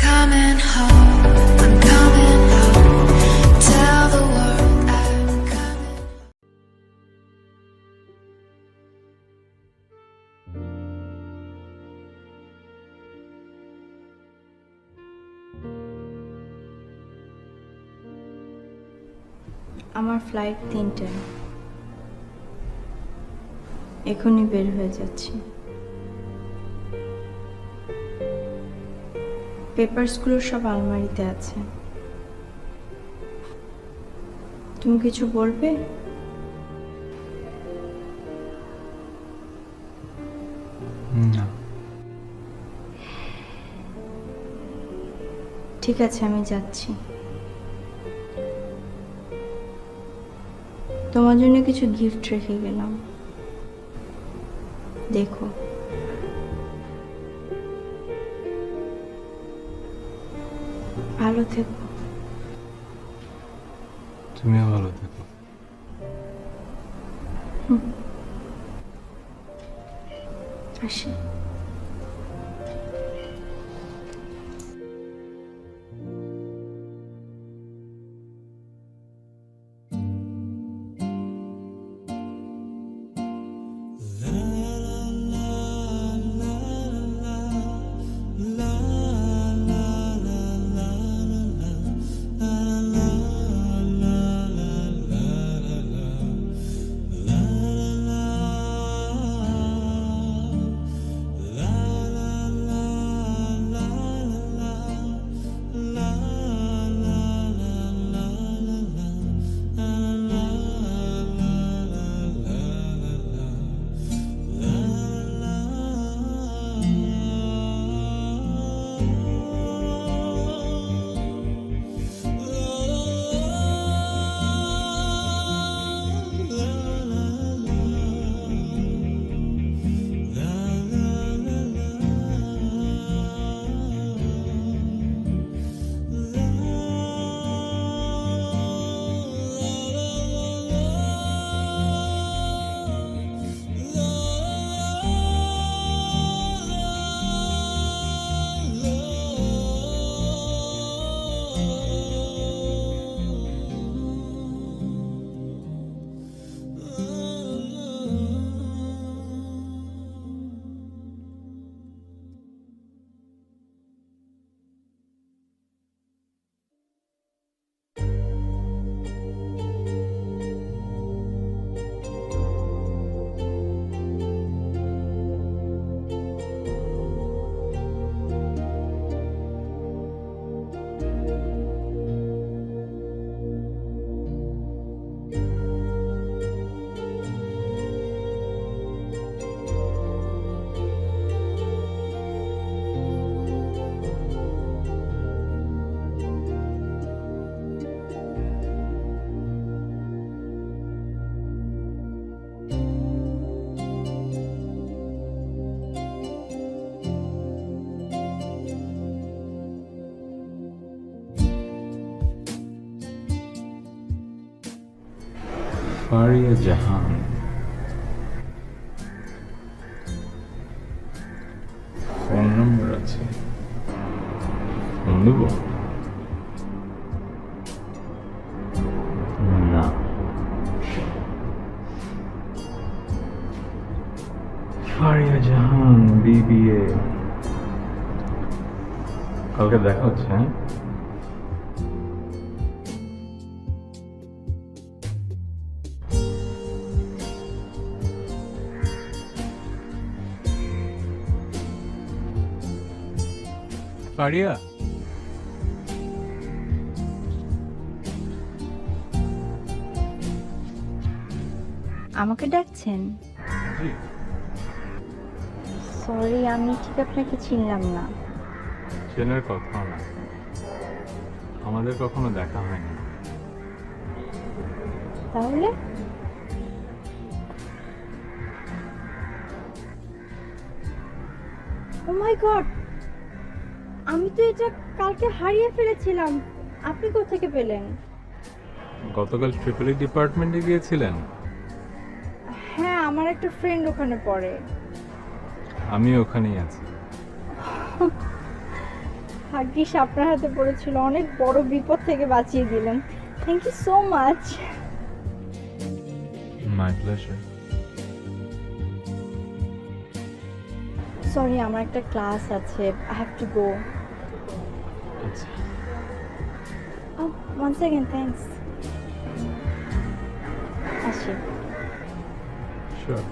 coming home. I'm coming home. Tell the world I'm coming. আমার flight 3টায়, এখনই বের হয়ে যাচ্ছি। পেপারসগুলো সব আলমারিতে আছে। তুমি কিছু বলবে? না। ঠিক আছে, আমি যাচ্ছি। তোমার জন্য কিছু গিফট রেখে গেলাম, দেখো। ভালো থেকো। তুমিও ভালো থেকো। আসি। ফারিয়া জাহান, ফোন নম্বর আছে, ফোন দেব? না। ফারিয়া জাহান, BBA। কালকে দেখা হচ্ছে, হ্যাঁ? ফারিয়া, আমাকে ডাকছেন? জি। সরি, আমি ঠিক আপনাকে চিনলাম না। চেনার কথা না, আমাদের কখনো দেখা হয়নি। তাহলে ও মাই গড, আমি তো এটা কালকে হারিয়ে ফেলেছিলাম। আপনি কোত্থেকে পেলেন? গতকাল ট্রিপল ডিপার্টমেন্টে গিয়েছিলেন? হ্যাঁ, আমার একটা ফ্রেন্ড ওখানে পড়ে। আমি ওখানেই আছি। ভাগ্যিস আপনার হাতে পড়েছিল, অনেক বড় বিপদ থেকে বাঁচিয়ে দিলেন। Thank you so much. My pleasure. Sorry, আমার একটা ক্লাস আছে, আই হ্যাভ টু গো। আচ্ছা, ওয়ান সেকেন্ড, থ্যাঙ্কস। আসি। শিওর।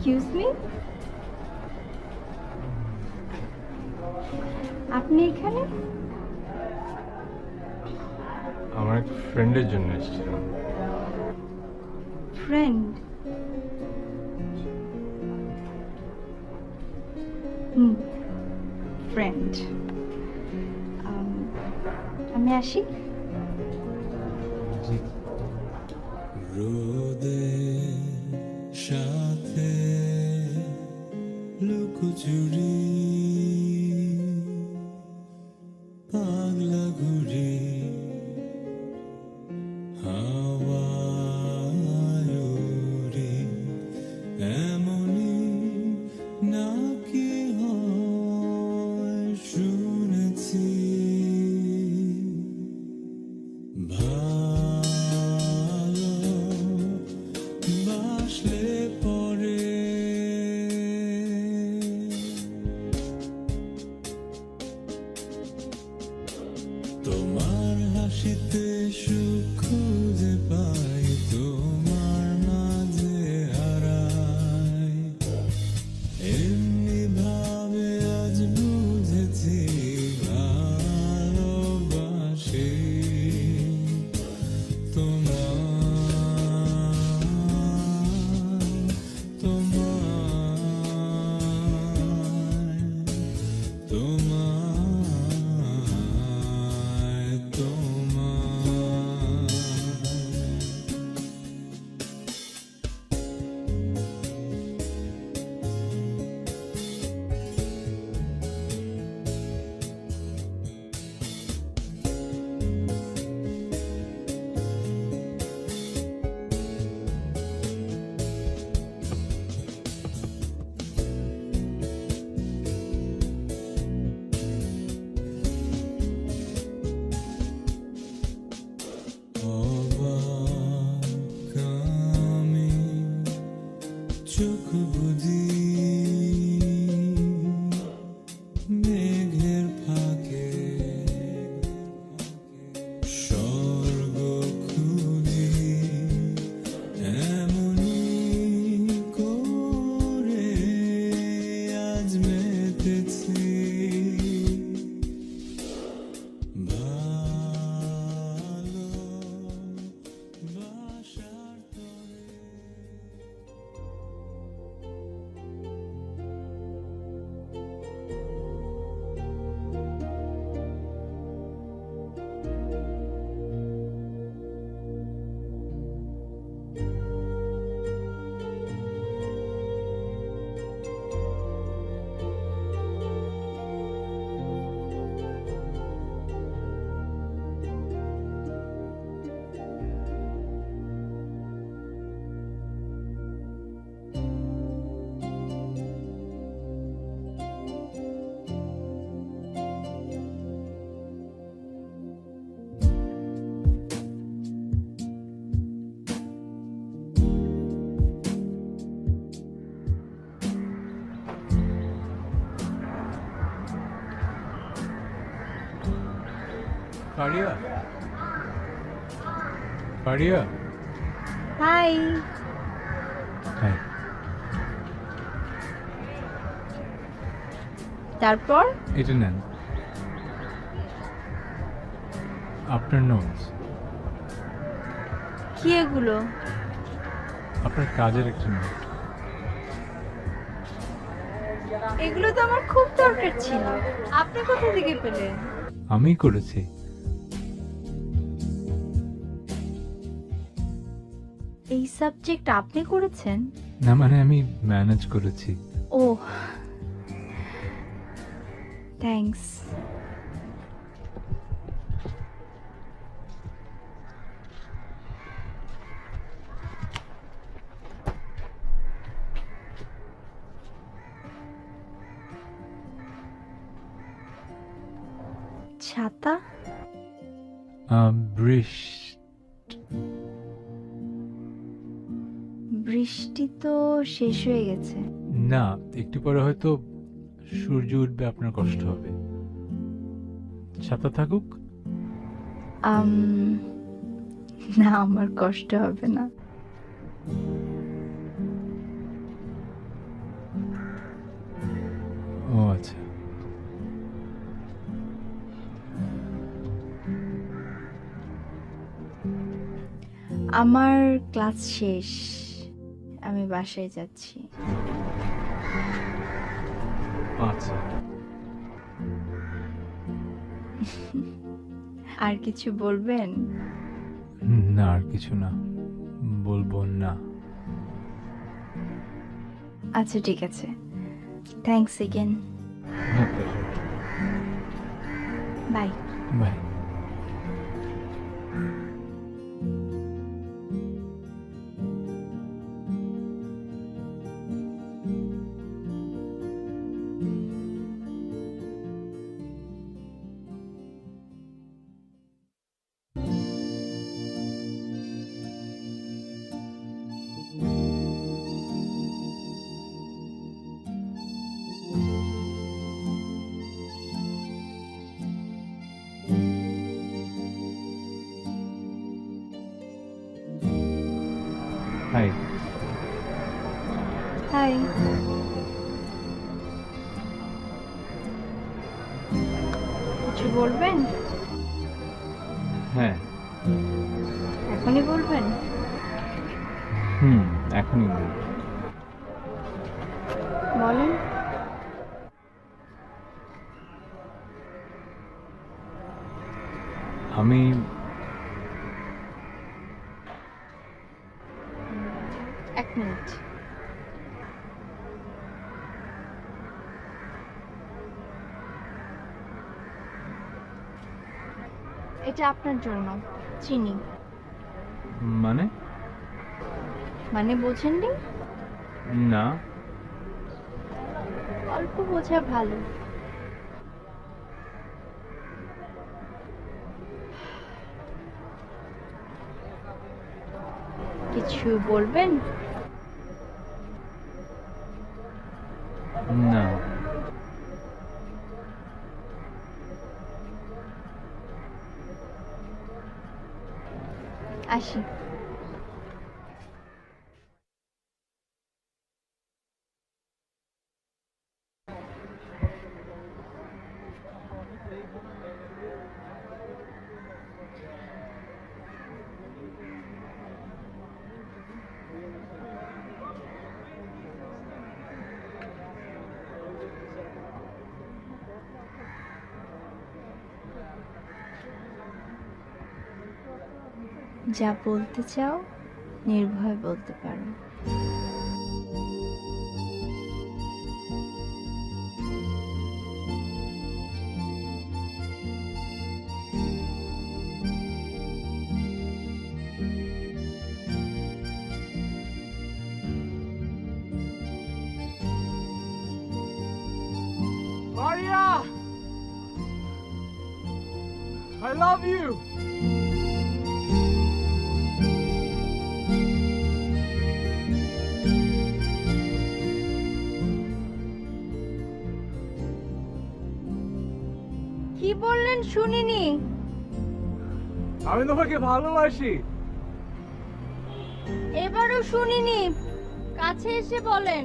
এক্সকিউজ মি, আপনি এখানে? আমার এক ফ্রেন্ডের জন্য এসেছিলাম। ফ্রেন্ড? ফ্রেন্ড। আমি আসি। রোদের সাথে লুকোচুরি পাগলা ঘুরি হাওয়ায় উড়ি, এমনই নাকি হয় শুনেছি। ভালো বাসলে পরে তোমার হাসিতে সুখ খুঁজে পাই, তোমার মাঝে হারাই। এমনি ভাবে আজ বুঝেছি ভালোবাসি তোমায়, তোমায়, তোমায়, তোমায়। অবাক আমি চোখ বুজি মেঘের ফাঁকে স্বর্গ খুঁজি, এমনি করে আজ মেতেছি। ভালোবাসার তরে ফারিয়া, ফারিয়া। হাই। হাই। তারপর এটা নেন, আপনার নোটস, কি এগুলো? আপনার কাজের একটা নোট। এগুলো তো আমার খুব দরকার ছিল, আপনি কোথা থেকে পেলেন? আমি করেছি। এই সাবজেক্ট আপনি করেছেন? না মানে আমি ম্যানেজ করেছি। ও, থ্যাঙ্কস। ছাতা? বৃষ্টি তো শেষ হয়ে গেছে। না, একটু পরে হয়তো সূর্য উঠবে, আপনার কষ্ট হবে। ছাতা থাকুক। আম, না, আমার কষ্ট হবে না। ও আচ্ছা। আমার ক্লাস শেষ, আমি বাসায় যাচ্ছি। আচ্ছা, আর কিছু বলবেন? না আর কিছু না, বলবো না। আচ্ছা ঠিক আছে, thanks again. Bye. Bye. Hi. Hi. কিছু বলবেন? হ্যাঁ। এখনই বলবেন? এখনই বলবো। বলেন। আমি এক মিনিট। এটা আপনার জন্য চিনি। মানে? মানে বোঝেননি? না। অল্প বোঝা ভালো। কিছু বলবেন? না। আসি। যা বলতে চাও নির্ভয়ে বলতে পারো। Maria! I love you! কি বললেন শুনিনি। আমি তোমাকে ভালোবাসি। এবারও শুনিনি, কাছে এসে বলেন।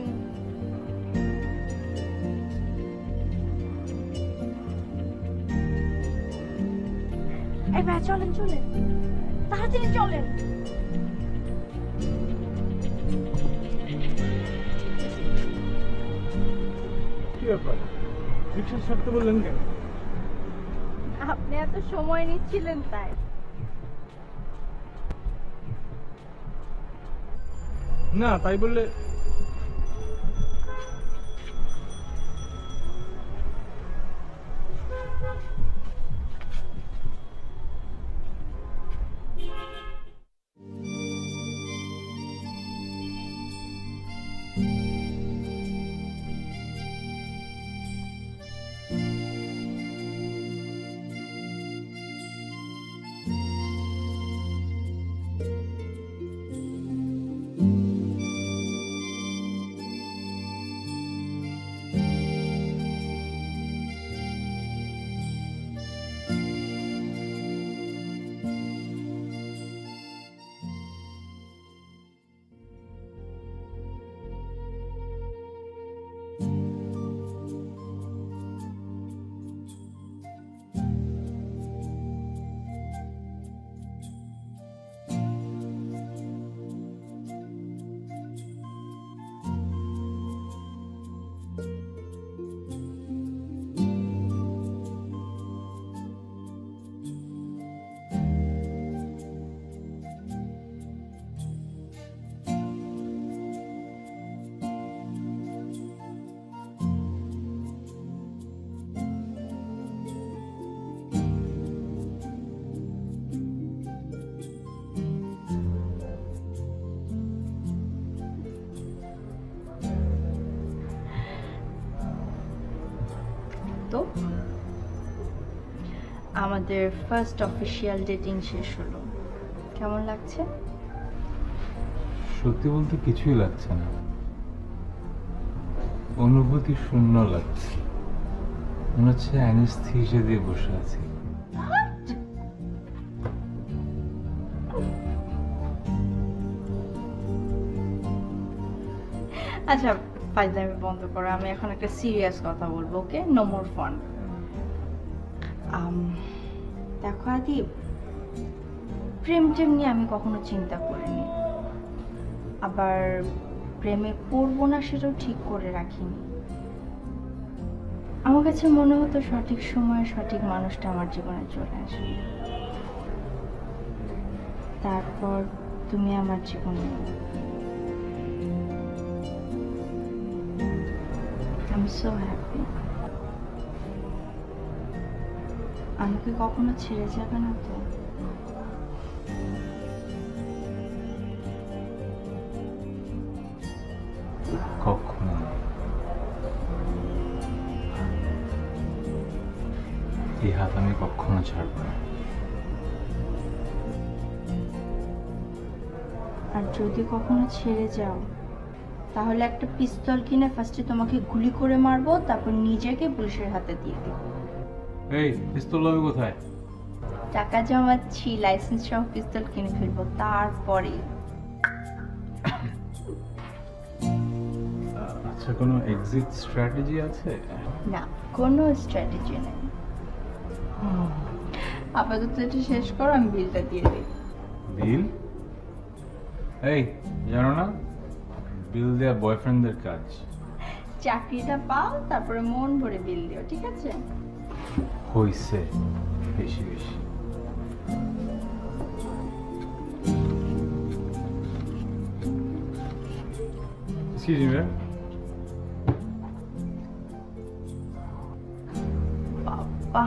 ভাই চলেন চলেন, তাড়াতাড়ি চলেন। কি ব্যাপার, রিক্সা ছাড়তে বললেন কেন? আপনি এত সময় নিচ্ছিলেন তাই। না তাই বললে তো আমাদের ফার্স্ট অফিসিয়াল ডেটিং শেষ হলো, কেমন লাগছে? সত্যি বলতে কিছুই লাগছে না, অনুভূতি শূন্য লাগছে, মনে হচ্ছে অ্যানেস্থিসিয়া দিয়ে বসে আছি। আচ্ছা ফাইজলামি বন্ধ করো, আমি এখন একটা সিরিয়াস কথা বলবো, ওকে? No more fun. দেখো আদিব, প্রেম টেম নিয়ে আমি কখনো চিন্তা করিনি, আবার প্রেমে পড়বো না সেটাও ঠিক করে রাখিনি। আমার কাছে মনে হতো সঠিক সময়ে সঠিক মানুষটা আমার জীবনে চলে আসবে, তারপর তুমি আমার জীবনে। I'm so happy. আমাকে কখনো ছেড়ে যাবে না তো? কখনো না। এই হাত আমি কখনো ছাড়বো না। আর যদি কখনো ছেড়ে যাও তাহলে একটা পিস্তল কিনে ফার্স্টে তোমাকে গুলি করে মারবো, তারপর নিজেকে পুলিশের হাতে দিয়ে দিব। এই পিস্তল হবে কোথায়? টাকা জমাচ্ছি, লাইসেন্স সহ পিস্তল কিনে ফেলবো, তারপরে। আচ্ছা, কোনো এক্সিট স্ট্র্যাটেজি আছে? না, কোনো স্ট্র্যাটেজি নেই। আপাতত এটা শেষ করো, আমি বিলটা দিয়ে দিই। বিল? এই জানো না, বিল দেয়া বয়ফ্রেন্ডদের কাজ। চাকরিটা পাও, তারপরে মন ভরে বিল দিও, ঠিক আছে? হইছে বেশি বেশি। Excuse me, ma'am. বাবা,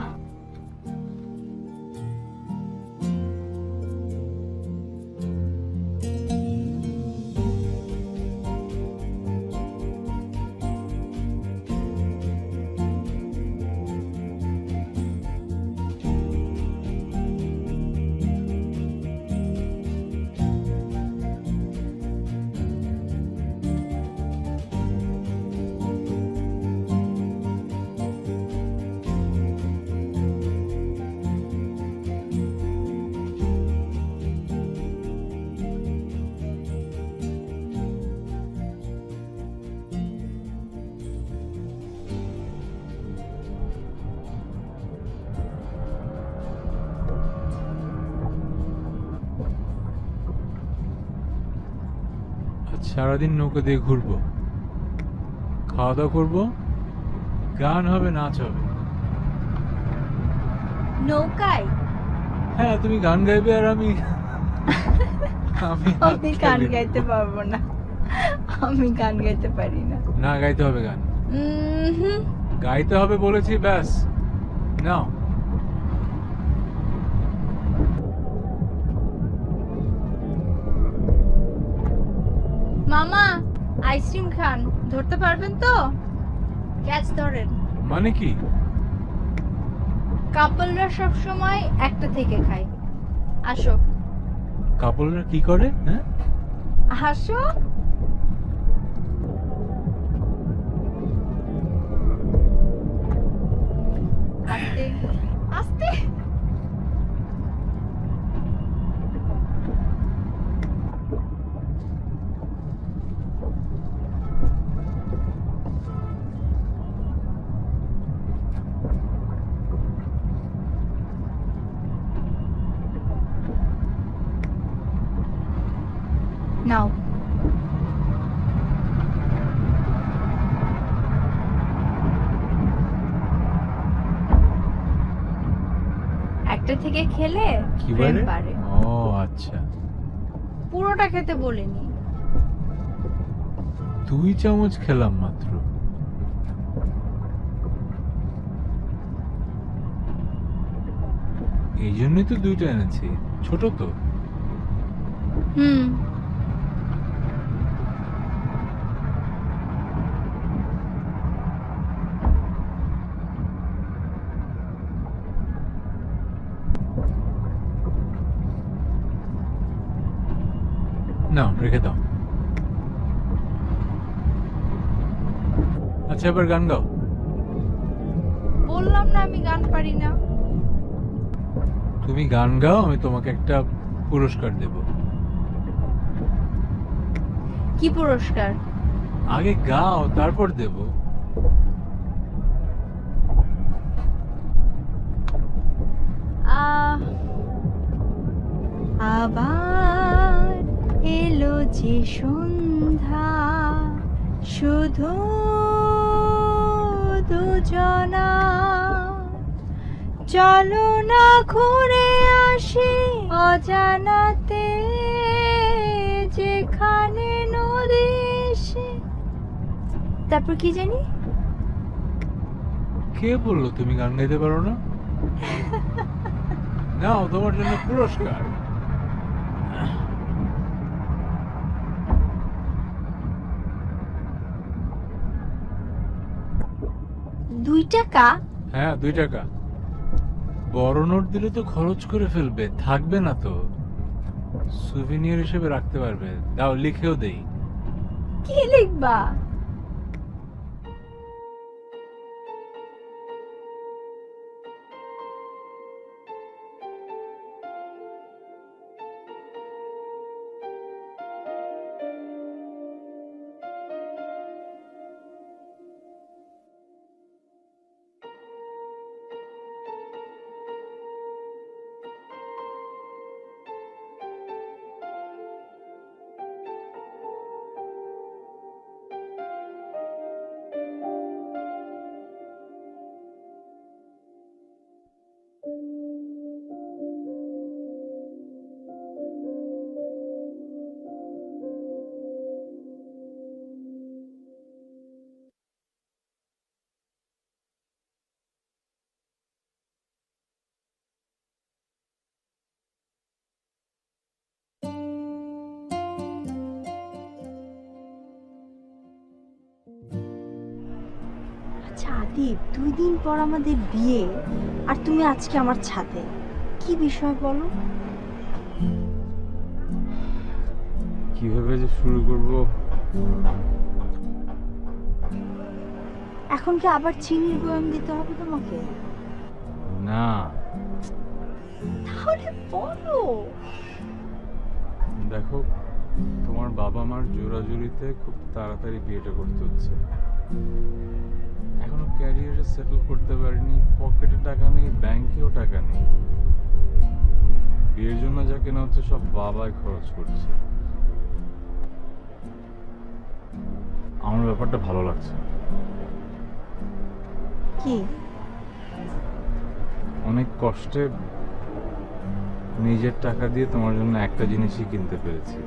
সারাদিন নৌকা দিয়ে ঘুরবো, খাওয়া দাওয়া করবো, গান হবে, নাচ হবে। নৌকায়? হ্যাঁ, তুমি গান গাইবে আর আমি আমি হাত আমি গান খেলে গাইতে নেবো। পারবো না, আমি গান গাইতে পারি না। না, গাইতে হবে গান, হুম, গাইতে হবে বলেছি, ব্যাস। নাও। মামা আইসক্রিম খান, ধরতে পারবেন তো? ক্যাচ ধরেন। মানে কি? কাপলরা সব সময় একটা থেকে খায়। আসো কাপলরা কি করে? হ্যাঁ, আসো। আস্তে আস্তে। নাও। একটা থেকে খেলে কি প্রেম বলে? বাড়ে। ও আচ্ছা, পুরোটা খেতে বলিনি। 2 চামচ খেলাম মাত্র। এই জন্যই তো 2টা এনেছি, ছোট তো। হুম, নাও, রেখে দাও। আচ্ছা, এবার গান গাও। বললাম না আমি গান পারি না। তুমি গান গাও, আমি তোমাকে একটা পুরস্কার দেব। কি পুরস্কার? আগে গাও, তারপর দেব। আবার এলো যে সন্ধ্যা, শুধু দুজনা, চলো না ঘুরে আসি অজানাতে, যেখানে নদী এসে। তারপর কি জানি? কে বললো তুমি গান গাইতে পারো না? নাও, তোমার জন্য পুরস্কার। 2 টাকা? হ্যাঁ, 2 টাকা। বড় নোট দিলে তো খরচ করে ফেলবে, থাকবে না তো। সুভিনিয়র হিসেবে রাখতে পারবে। দাও, লিখেও দেই। কি লিখবা? আচ্ছা আদিপ, 2 দিন পর আমাদের বিয়ে, আর তুমি আজকে আমার ছাদে, কি বিষয় বলো? কিভাবে যে শুরু করব? এখন কি আবার চিনির বয়াম দিতে হবে তোমাকে? না, তাহলে বলো। দেখো, তোমার বাবা মার জোরাজুরিতে খুব তাড়াতাড়ি বিয়েটা করতে হচ্ছে। এখনো ক্যারিয়ারে সেটেল করতে পারিনি, পকেটে টাকা নেই, ব্যাংকেও টাকা নেই। বিয়ের জন্য যা কেনা হচ্ছে সব বাবাই খরচ করছে। আমার ব্যাপারটা ভালো লাগছে। কি? অনেক কষ্টে নিজের টাকা দিয়ে তোমার জন্য একটা জিনিসই কিনতে পেরেছি।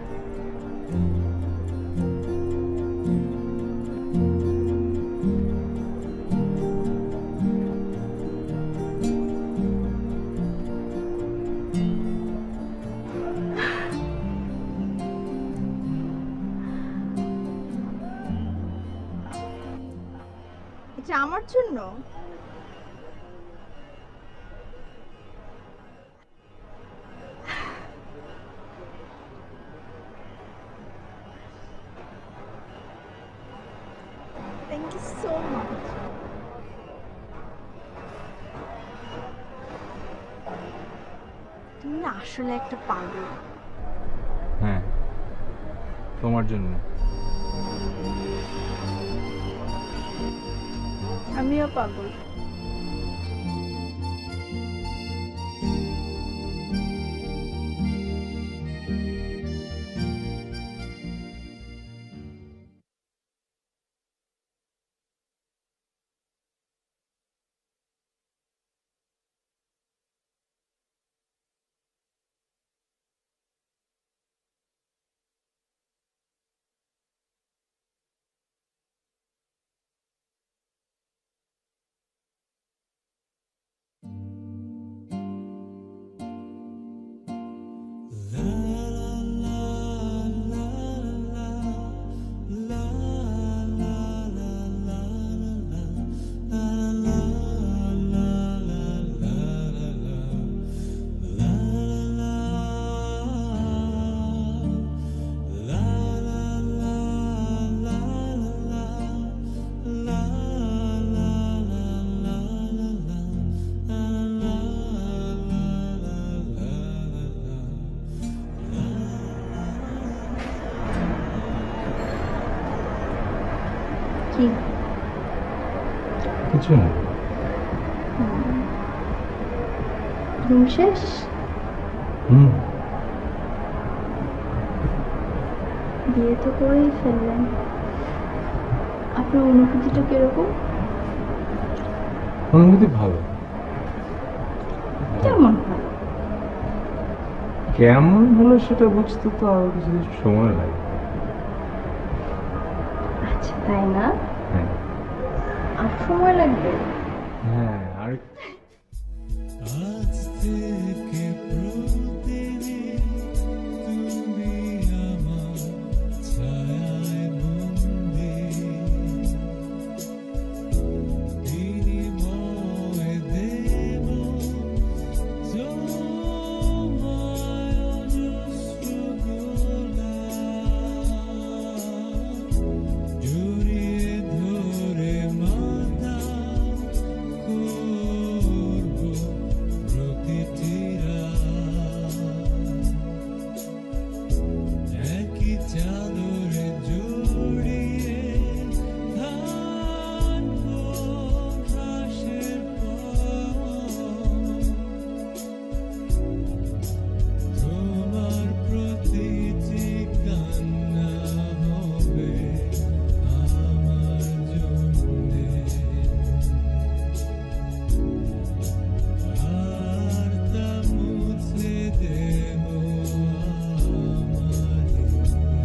এটা আমার জন্য? Thank you so much. তুমি না আসলে একটা পাগল। হ্যাঁ, তোমার জন্য। আমিও পাগল। কি? কিছু না। ঘুম শেষ? বিয়ে তো করেই ফেললেন, আপনার অনুভূতিটা কিরকম? অনুভূতি ভালো। কেমন ভালো? কেমন হলো সেটা বুঝতে তো আরো কিছু সময় লাগে। আচ্ছা, তাই না? হ্যাঁ আর সময় লাগবে? হ্যাঁ, আর আজ থেকে প্রতিদিন তুমি আমার ছায়ায় বন্দি, বিনিময়ে দেব তোমায় অজস্র গোলাপ, জড়িয়ে ধরে মাথা করব প্রতিটি রাত, একই চাদরে জড়িয়ে থাকবো ঘাসের পর, তোমার প্রতিটি কান্না হবে আমার জন্যে, আর তা মুছে দেব আমারই হাতে।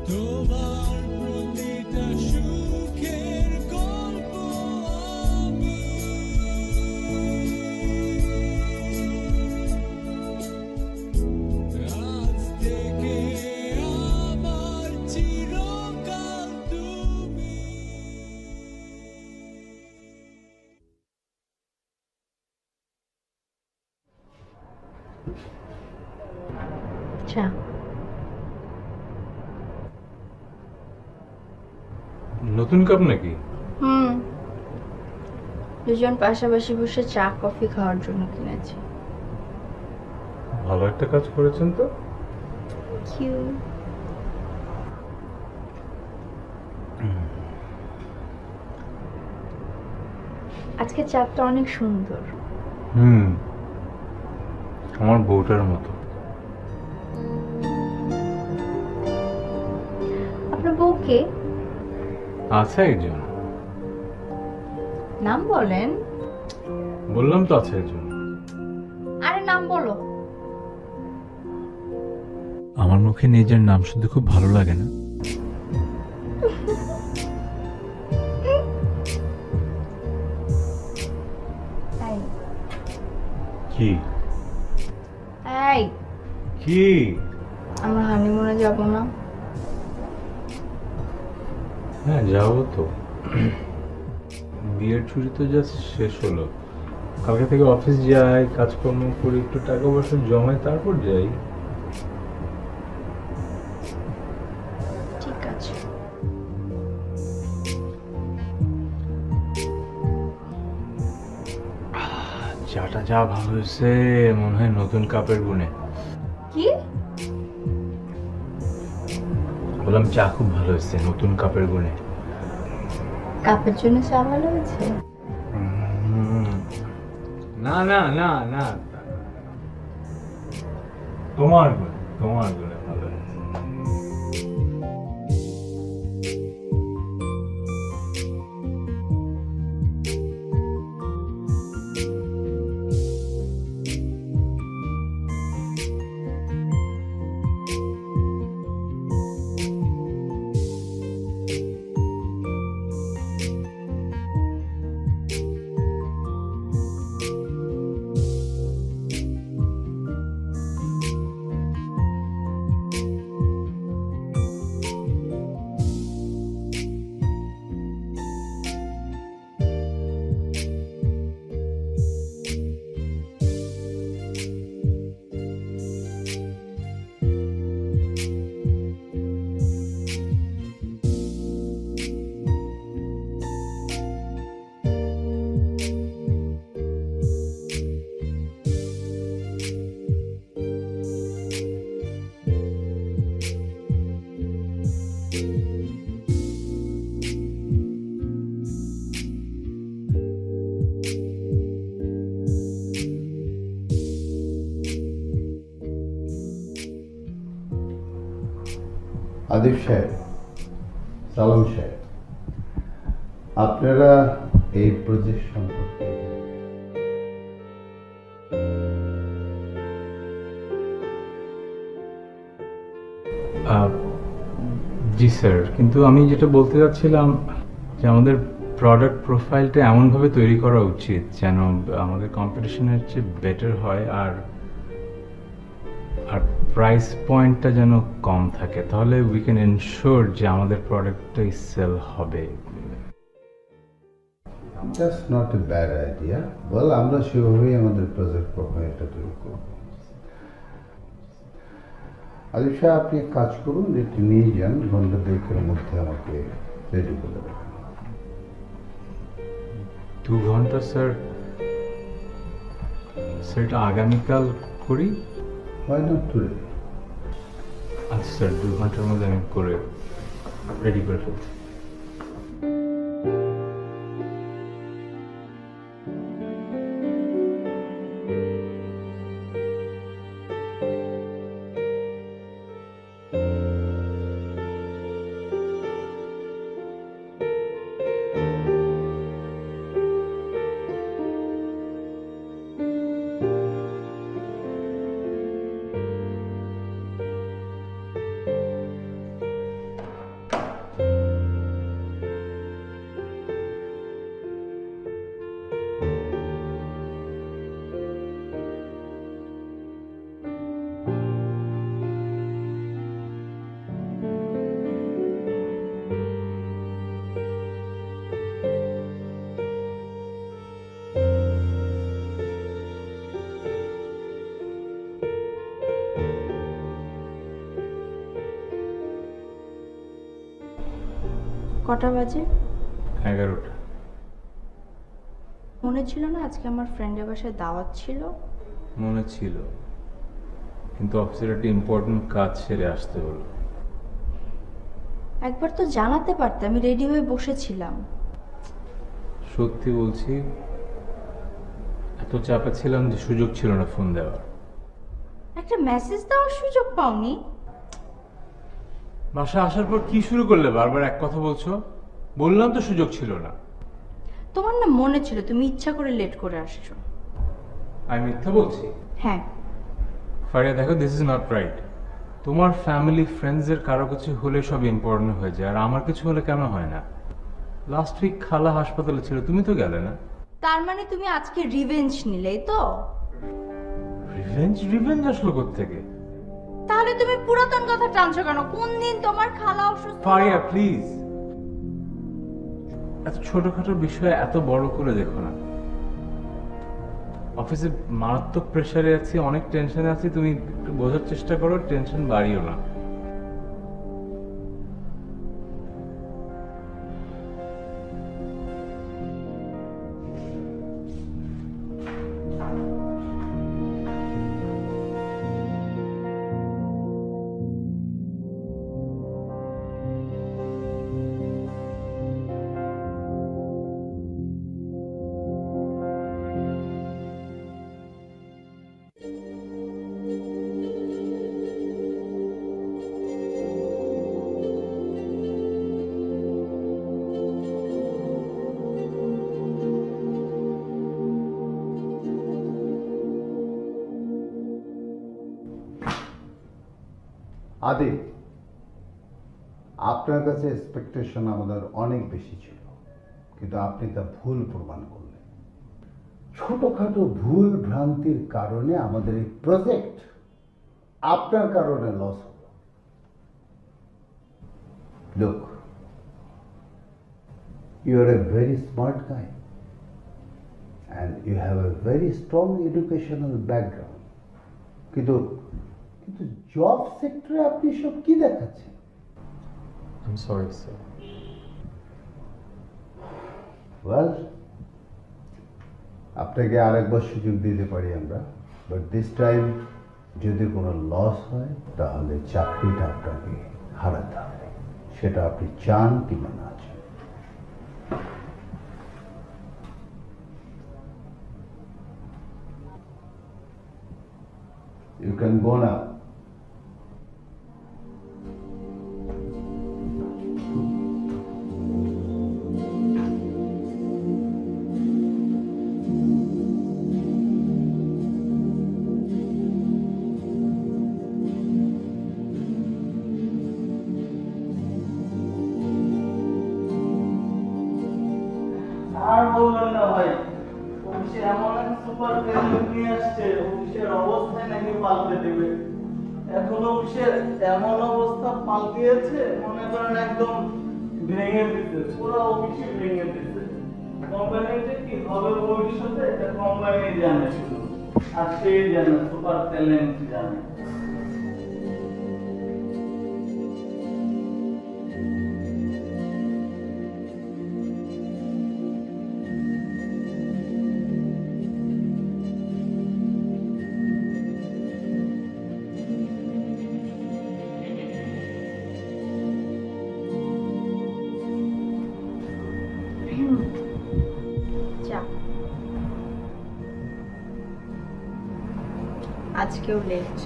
তোমার প্রতিটা সুখের গল্প আমি আজ থেকে আমার চিরকাল তুমি। আচ্ছা, নতুন কাপ নাকি? দুজন পাশাপাশি বসে চা কফি খাওয়ার জন্য কিনেছি। ভালো একটা কাজ করেছেন তো। আজকে চাঁদটা অনেক সুন্দর। আমার বউটার মতো। আপনার বউকে আছে একজন, নাম বলেন। বললাম তো আছে একজন। আরে নাম বলো। আমার মুখে নিজের নাম শুনতে খুব ভালো লাগে না? এই কি এই কি? আমরা হানিমুনে যাব না? হ্যাঁ যাবো তো। বিয়ের ছুটি তো জাস্ট শেষ হলো, কালকে থেকে অফিস যাই, কাজকর্ম করি, একটু টাকা পয়সা জমাই, তারপর যাই। ঠিক আছে। চাটা যা ভালো হয়েছে, মনে হয় নতুন কাপের গুণে। কি? বললাম চা খুব ভালো হয়েছে নতুন কাপের গুণে। কাপের জন্য চা ভালো হয়েছে? না না না না, তোমার গুণে, তোমার গুণে ভালো হয়েছে। আদিব সাহেব, সালাম সাহেব, আপনারা এই প্রজেক্ট সম্পর্কে জি স্যার, কিন্তু আমি যেটা বলতে চাচ্ছিলাম যে আমাদের প্রোডাক্ট প্রোফাইলটা এমনভাবে তৈরি করা উচিত যেন আমাদের কম্পিটিশনের চেয়ে বেটার হয়, আর আর প্রাইস পয়েন্টটা যেন কম থাকে, তাহলে উই ক্যান এনশিওর যে আমাদের প্রোডাক্টটাই সেল হবে। Just not a bad idea. বল, আমরা সেভাবেই আমাদের প্রজেক্ট প্রোফাইলটা তৈরি করব। আদিব সাহেব, আপনি এক কাজ করুন, এটি নিয়ে যান, ঘন্টা দুয়েকের মধ্যে আমাকে রেডি করে দেবেন। 2 ঘন্টা স্যার? সেটা আগামীকাল করি। Why not today? আচ্ছা স্যার, 2 ঘন্টার মধ্যে আমি করে রেডি করে ফেলছি। কটা বাজে? 11টা। মনে ছিল না আজকে আমার ফ্রেন্ডের বাসায় দাওয়াত ছিল? মনে ছিল, কিন্তু অফিসের একটা ইম্পর্টেন্ট কাজ সেরে আসতে হলো। একবার তো জানাতে পারতে, আমি রেডি হয়ে বসেছিলাম। সত্যি বলছি, এত চাপে ছিলাম যে সুযোগ ছিল না ফোন দেওয়ার। একটা মেসেজ দেওয়ার সুযোগ পাওনি? বাসায় আসার পর কি শুরু করলে বারবার এক কথা বলছো? বললাম তো সুযোগ ছিল না। তোমার না মনে ছিল, তুমি ইচ্ছা করে লেট করে আসছো। আমি মিথ্যা বলছি? হ্যাঁ। ফারিয়া দেখো, দিস ইজ নট রাইট। তোমার ফ্যামিলি ফ্রেন্ডসের কারো কিছু হলে সব ইম্পর্টেন্ট হয়ে যায়, আর আমার কিছু হলে কেন হয় না? লাস্ট উইক খালা হাসপাতালে ছিল, তুমি তো গেলে না। তার মানে তুমি আজকে রিভেঞ্জ নিলেই তো? রিভেঞ্জ? রিভেঞ্জ আসলো কোত্থেকে? তাহলে তুমি পুরাতন কথা টানছো কেন? কোন দিন তোমার খালা অসুস্থ? ফারিয়া প্লিজ, এত ছোটখাটো বিষয়ে এত বড় করে দেখো না। অফিসে মারাত্মক প্রেসারে আছি, অনেক টেনশনে আছি, তুমি একটু বোঝার চেষ্টা করো, টেনশন বাড়িও না। আদি, আপনার কাছে এক্সপেকটেশন আমাদের অনেক বেশি ছিল, কিন্তু আপনি তা ভুল প্রমাণ করলেন। ছোটখাটো ভুল ভ্রান্তির কারণে আমাদের এই প্রজেক্ট আপনার কারণে লস হলো। Look, you are a very smart guy and you have a very strong educational background, কিন্তু জব সেক্টরে আপনি সব কি দেখাচ্ছেন? I'm sorry, sir. ওয়েল, আপনাকে আরেকবার সুযোগ দিতে পারি আমরা, বাট দিস টাইম যদি কোনো লস হয় তাহলে চাকরিটা আপনাকে হারাতে হবে, সেটা আপনি চান কিংবা না চান। You can go now. আর বলবেন না ভাই, অফিসে এমন এক সুপার প্রেজেন্ট নিয়ে আসছে, অফিসের অবস্থায় নাকি পাল্টে দেবে। এখন অফিসের এমন অবস্থা পাল্টিয়েছে, মনে করেন একদম ভেঙে দিতে, পুরো অফিসে ভেঙে দিতে। কোম্পানিতে কি হবে ভবিষ্যতে এটা কোম্পানি জানে শুধু, আর সেই জানে, সুপার ট্যালেন্ট জানে। যা, আজকেও লেট।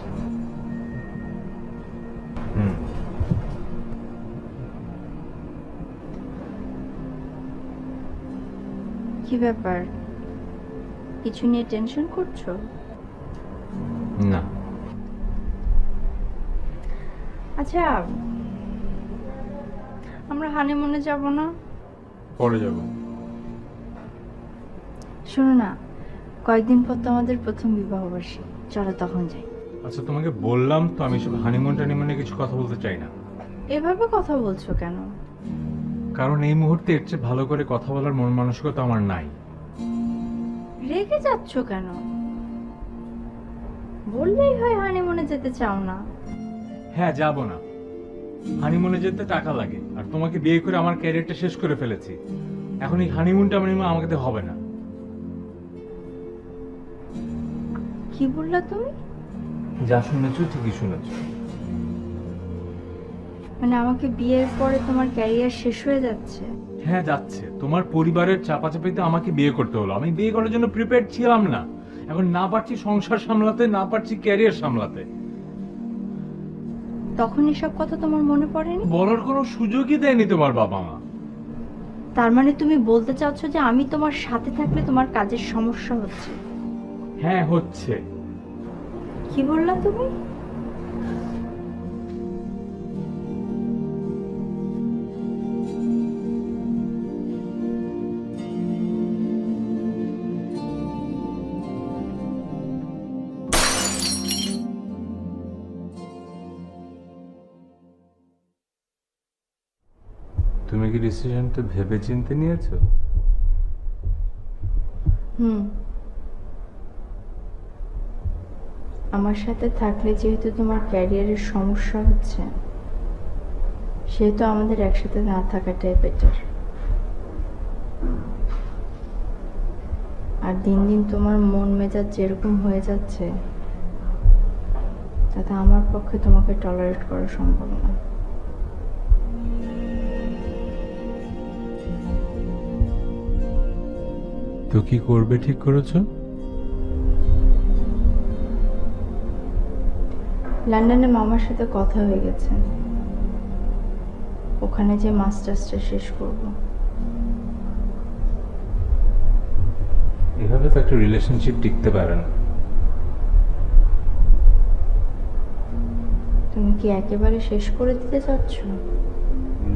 কি ব্যাপার, কিছু নিয়ে টেনশন করছো? না। আচ্ছা, আমরা হানিমুনে যাব না? পরে যাব। শোনো না, কয়েকদিন পর তো আমাদের প্রথম বিবাহবার্ষিকী, চলো তখন যাই। আচ্ছা, তোমাকে বললাম তো আমি সব হানিমুন টানিমুনে কিছু কথা বলতে চাই না। এভাবে কথা বলছো কেন? কারণ এই মুহূর্তে এর চেয়ে ভালো করে কথা বলার মন মানসিকতা আমার নাই। রেগে যাচ্ছ কেন? বললেই হয় হানিমুনে যেতে চাও না। হ্যাঁ, যাব না। হানিমুনে যেতে টাকা লাগে, আর তোমাকে বিয়ে করে আমার ক্যারিয়ারটা শেষ করে ফেলেছি। এখন এই হানিমুন টানিমুন আমাকে দিয়ে হবে না। কি বললা তুমি? যা শুনেছো ঠিকই শুনেছো। মানে আমাকে বিয়ের পরে তোমার ক্যারিয়ার শেষ হয়ে যাচ্ছে? হ্যাঁ, যাচ্ছে। তোমার পরিবারের চাপাচাপিতে আমাকে বিয়ে করতে হলো। আমি বিয়ে করার জন্য প্রিপেয়ার ছিলাম না। এখন না পারছি সংসার সামলাতে, না পারছি ক্যারিয়ার সামলাতে। তখন এসব কথা তোমার মনে পড়েনি? বলার কোনো সুযোগই দেয়নি তোমার বাবা মা। তার মানে তুমি বলতে চাচ্ছ যে আমি তোমার সাথে থাকলে তোমার কাজের সমস্যা হচ্ছে? হ্যাঁ হচ্ছে। কি বললা তুমি? তুমি কি ডিসিশনটা ভেবে চিন্তে নিয়েছো? আমার সাথে থাকলে যেহেতু তোমার ক্যারিয়ারের সমস্যা হচ্ছে, সেহেতু আমাদের একসাথে না থাকাটাই বেটার। আর দিন দিন তোমার মন মেজাজ যেরকম হয়ে যাচ্ছে, তাতে আমার পক্ষে তোমাকে টলারেট করা সম্ভব না। তো কি করবে ঠিক করেছো? লন্ডনে মামার সাথে কথা হয়ে গেছে, ওখানে যে মাস্টার্সটা শেষ করব। এভাবে তো একটা রিলেশনশিপ টিকতে পারে না। তুমি কি একেবারে শেষ করে দিতে চাচ্ছ?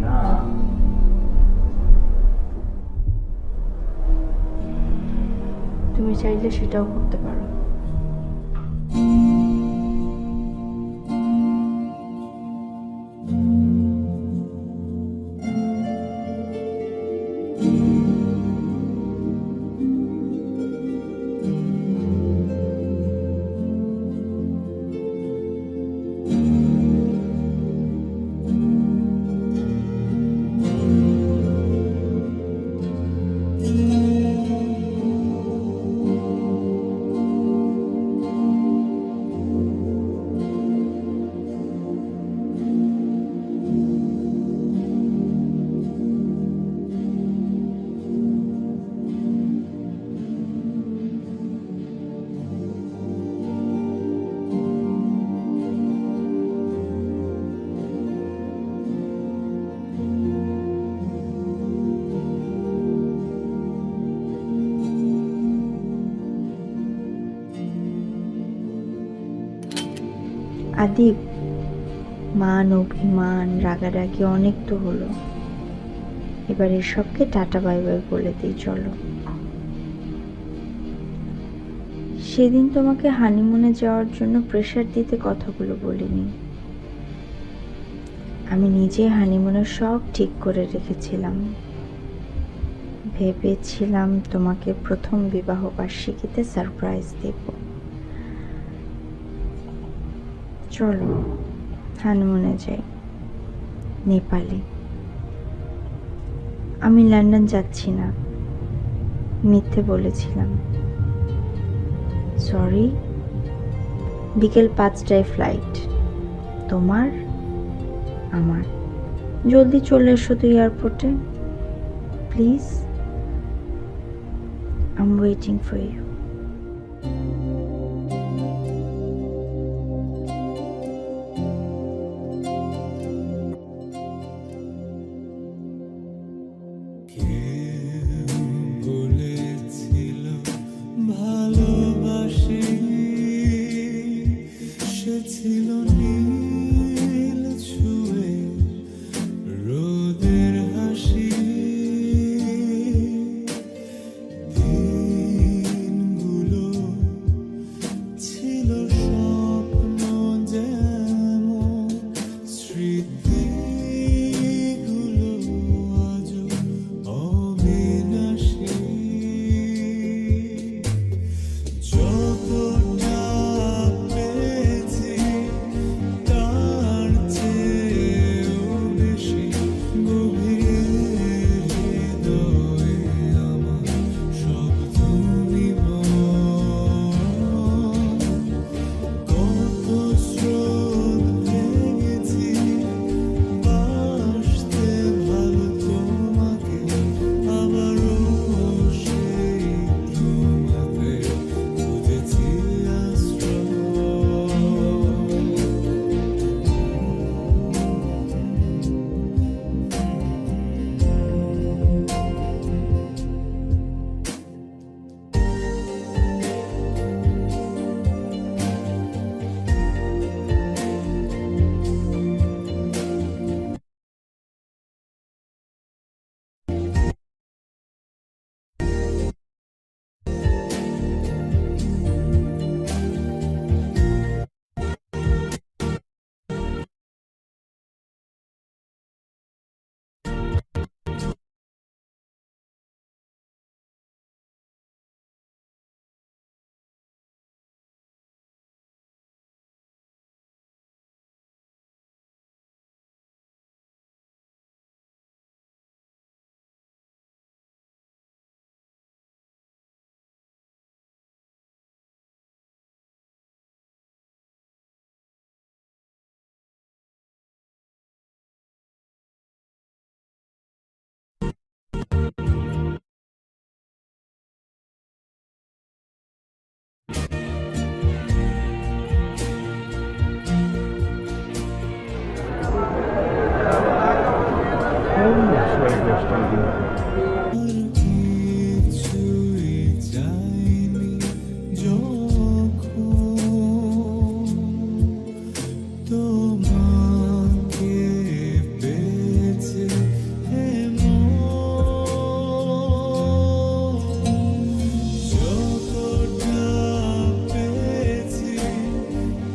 না, তুমি চাইলে সেটাও করতে পারো। আদিব, মান অভিমান রাগারাগি অনেক তো হলো, এবার এসবকে টাটা বাই বাই বলে দিই চলো। সেদিন তোমাকে হানিমুনে যাওয়ার জন্য প্রেশার দিতে কথাগুলো বলিনি। আমি নিজে হানিমুনের সব ঠিক করে রেখেছিলাম। ভেবেছিলাম তোমাকে প্রথম বিবাহ বার্ষিকীতে সারপ্রাইজ দেব। চলো হানিমুনে যাই, নেপালে। আমি লন্ডন যাচ্ছি না, মিথ্যে বলেছিলাম। সরি, বিকেল 5টায় ফ্লাইট, তোমার আমার। জলদি চলে এসো তো এয়ারপোর্টে please, I am waiting for you. বলেছিল ভালোবাসি, সে ছিল নীল ছুঁয়ে রোদের হাসি। দিনগুলো ছিল স্বপ্ন যেমন, স্মৃতিগুলো আজও অবিনাশী। যতটা পেয়েছি তার চেয়েও বেশি গভীরে হৃদয়ে আমার সব তুমি কত স্রোত ভেঙেছি একেবারে ক্লোজ টু ইউ। কিছুই যায়নি যখন তোমাকে পেয়েছে যতটা পেয়েছি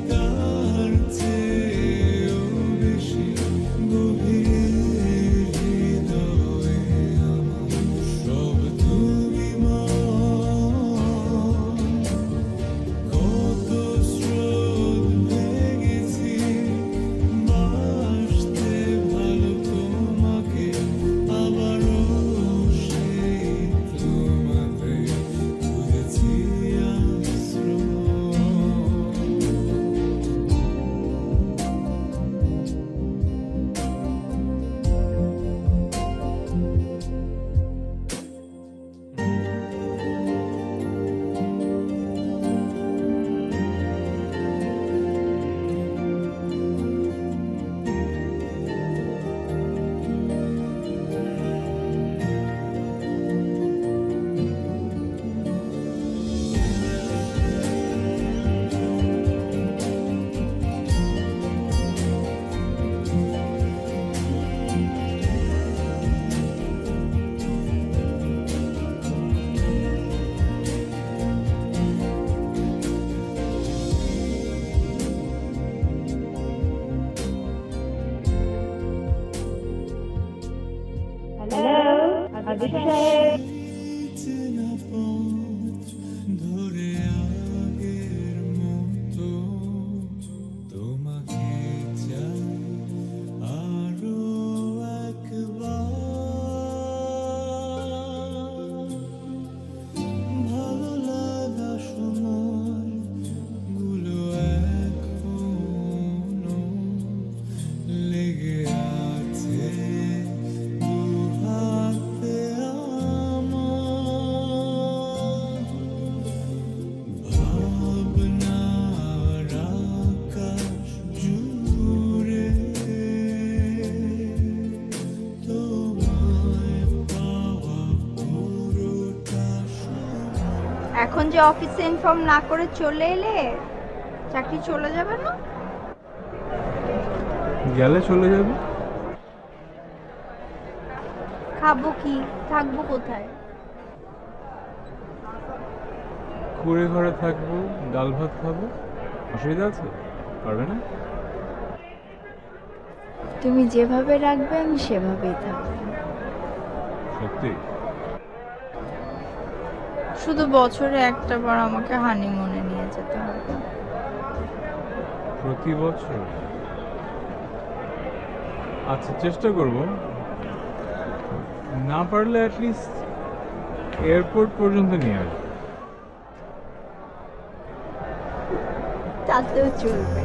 তার চেয়েও বেশি গভীরে হৃদয়ে আমার সব তুমি কত স্রোত ভেঙেছি বাসতে ভালো তোমাকে আবারও সেই তোমাতে খুঁজেছি আশ্রয়। চেনা পথ ধরে আগের মতো তোমাকে চাই আরো একবার ভালো লাগা সময় গুলো এখনো লেগে আছে দু হাতে আমার ভাবনার আকাশ জুড়ে তোমায় পাওয়া পুরোটা সময় এখন যে অফিসে ইনফর্ম না করে চলে এলে চাকরি চলে যাবে না? গেলে চলে যাবে। খাবো কি, থাকবো কোথায়? কুড়ে ঘরে থাকবো, ডাল ভাত খাবো, অসুবিধা আছে? পারবে না? তুমি যেভাবে রাখবে আমি সেভাবেই থাকবো। সত্যি? শুধু বছরে একটা বার আমাকে হানিমুনে নিয়ে যেতে হবে। প্রতি বছর? আচ্ছা, চেষ্টা করব। না পারলে অ্যাটলিস্ট এয়ারপোর্ট পর্যন্ত নিয়ে আসবো। তাতেও চলবে।